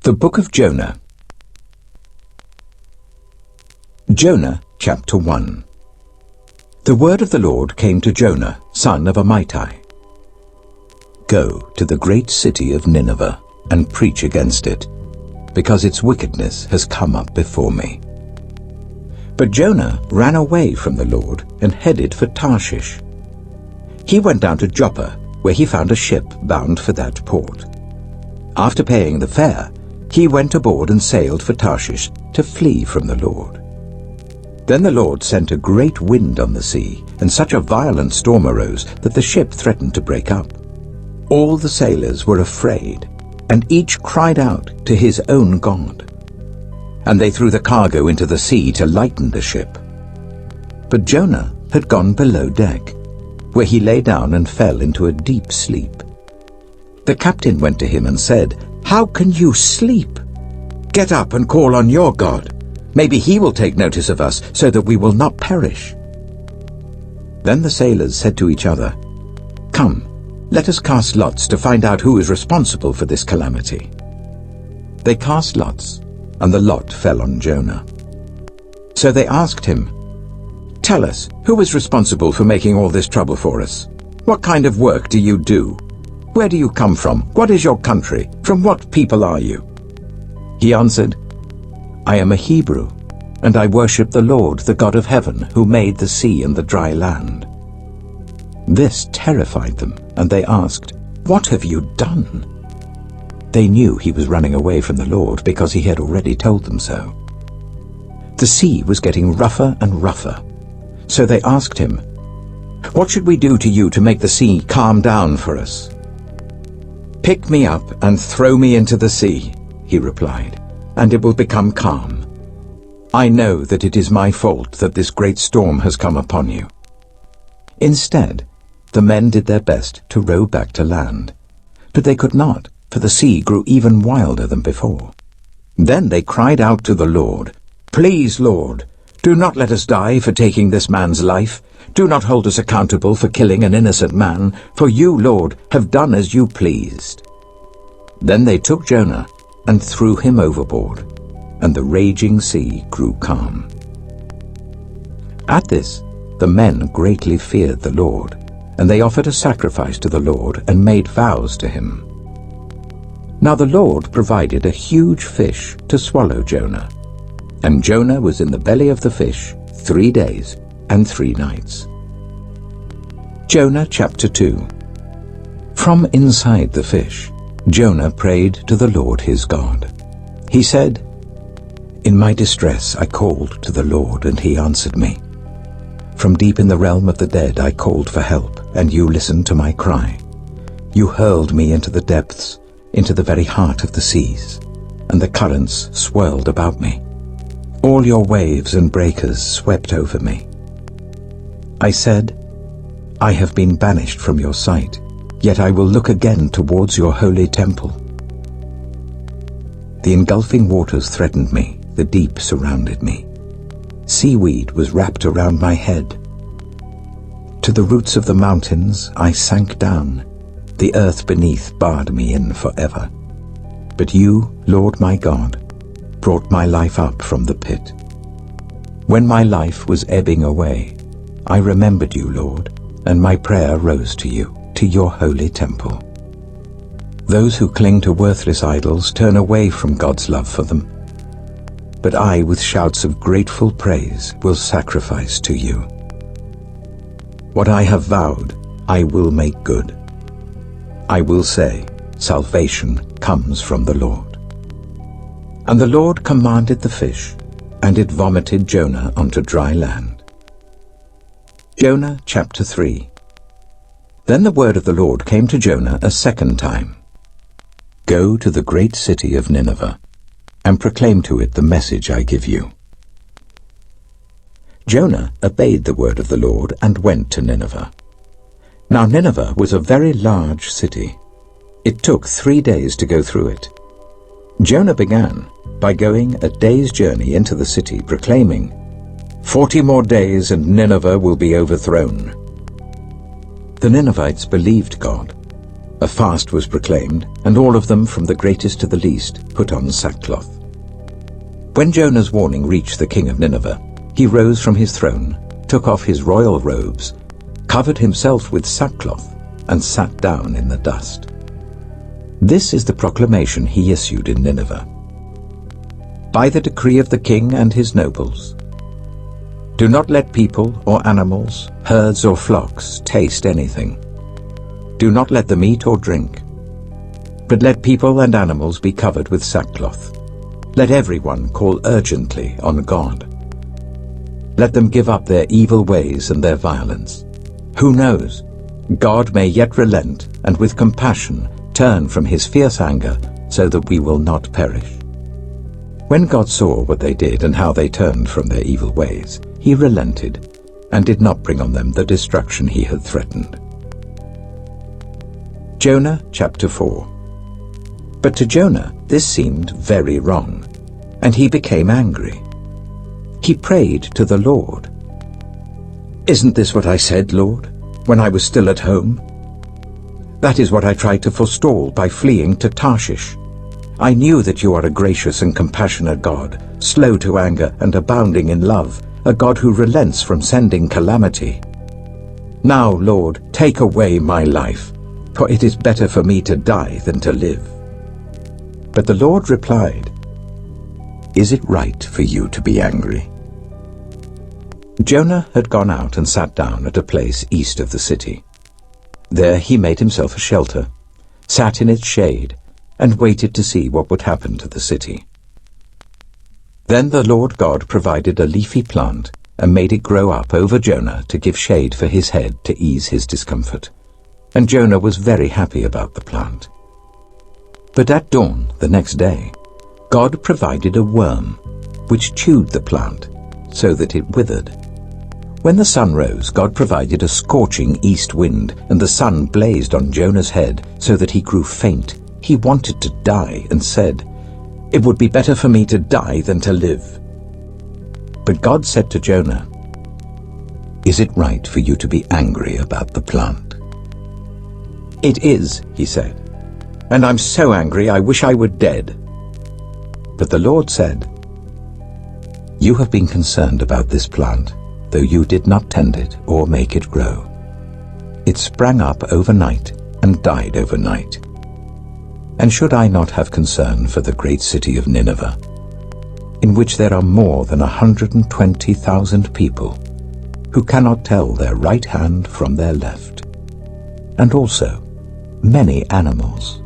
The Book of Jonah. Jonah, chapter 1. The word of the Lord came to Jonah, son of Amittai. Go to the great city of Nineveh and preach against it, because its wickedness has come up before me. But Jonah ran away from the Lord and headed for Tarshish. He went down to Joppa, where he found a ship bound for that port. After paying the fare, he went aboard and sailed for Tarshish to flee from the Lord. Then the Lord sent a great wind on the sea, and such a violent storm arose that the ship threatened to break up. All the sailors were afraid, and each cried out to his own god. And they threw the cargo into the sea to lighten the ship. But Jonah had gone below deck, where he lay down and fell into a deep sleep. The captain went to him and said, "How can you sleep? Get up and call on your God. Maybe he will take notice of us, so that we will not perish." Then the sailors said to each other, "Come, let us cast lots to find out who is responsible for this calamity." They cast lots, and the lot fell on Jonah. So they asked him, "Tell us, who is responsible for making all this trouble for us? What kind of work do you do? Where do you come from? What is your country? From what people are you?" He answered, "I am a Hebrew, and I worship the Lord, the God of heaven, who made the sea and the dry land." This terrified them, and they asked, "What have you done?" They knew he was running away from the Lord because he had already told them so. The sea was getting rougher and rougher, so they asked him, "What should we do to you to make the sea calm down for us?" "Pick me up and throw me into the sea," he replied, "and it will become calm. I know that it is my fault that this great storm has come upon you." Instead, the men did their best to row back to land, but they could not, for the sea grew even wilder than before. Then they cried out to the Lord, "Please, Lord, do not let us die for taking this man's life. Do not hold us accountable for killing an innocent man, for you, Lord, have done as you pleased." Then they took Jonah and threw him overboard, and the raging sea grew calm. At this, the men greatly feared the Lord, and they offered a sacrifice to the Lord and made vows to him. Now the Lord provided a huge fish to swallow Jonah, and Jonah was in the belly of the fish 3 days and 3 nights. Jonah chapter 2. From inside the fish, Jonah prayed to the Lord his God. He said, "In my distress I called to the Lord, and he answered me. From deep in the realm of the dead I called for help, and you listened to my cry. You hurled me into the depths, into the very heart of the seas, and the currents swirled about me. All your waves and breakers swept over me. I said, I have been banished from your sight, yet I will look again towards your holy temple. The engulfing waters threatened me, the deep surrounded me. Seaweed was wrapped around my head. To the roots of the mountains I sank down. The earth beneath barred me in forever. But you, Lord my God, brought my life up from the pit. When my life was ebbing away, I remembered you, Lord, and my prayer rose to you, to your holy temple. Those who cling to worthless idols turn away from God's love for them. But I, with shouts of grateful praise, will sacrifice to you. What I have vowed, I will make good. I will say, salvation comes from the Lord. And the Lord commanded the fish, and it vomited Jonah onto dry land. Jonah chapter 3. Then the word of the Lord came to Jonah a second time. Go to the great city of Nineveh, and proclaim to it the message I give you. Jonah obeyed the word of the Lord and went to Nineveh. Now Nineveh was a very large city. It took 3 days to go through it. Jonah began by going a day's journey into the city, proclaiming, 40 more days and Nineveh will be overthrown. The Ninevites believed God. A fast was proclaimed, and all of them, from the greatest to the least, put on sackcloth. When Jonah's warning reached the king of Nineveh, he rose from his throne, took off his royal robes, covered himself with sackcloth, and sat down in the dust. This is the proclamation he issued in Nineveh. By the decree of the king and his nobles, do not let people or animals, herds or flocks taste anything. Do not let them eat or drink, but let people and animals be covered with sackcloth. Let everyone call urgently on God. Let them give up their evil ways and their violence. Who knows? God may yet relent and with compassion turn from his fierce anger so that we will not perish. When God saw what they did and how they turned from their evil ways, he relented and did not bring on them the destruction he had threatened. Jonah chapter 4. But to Jonah this seemed very wrong, and he became angry. He prayed to the Lord. "Isn't this what I said, Lord, when I was still at home? That is what I tried to forestall by fleeing to Tarshish. I knew that you are a gracious and compassionate God, slow to anger and abounding in love, a God who relents from sending calamity. Now, Lord, take away my life, for it is better for me to die than to live." But the Lord replied, "Is it right for you to be angry?" Jonah had gone out and sat down at a place east of the city. There he made himself a shelter, sat in its shade, and waited to see what would happen to the city. Then the Lord God provided a leafy plant and made it grow up over Jonah to give shade for his head to ease his discomfort. And Jonah was very happy about the plant. But at dawn the next day, God provided a worm, which chewed the plant so that it withered. When the sun rose, God provided a scorching east wind, and the sun blazed on Jonah's head so that he grew faint. He wanted to die and said, "It would be better for me to die than to live." But God said to Jonah, "Is it right for you to be angry about the plant?" "It is," he said, "and I'm so angry I wish I were dead." But the Lord said, "You have been concerned about this plant, though you did not tend it or make it grow. It sprang up overnight and died overnight. And should I not have concern for the great city of Nineveh, in which there are more than 120,000 people who cannot tell their right hand from their left, and also many animals?"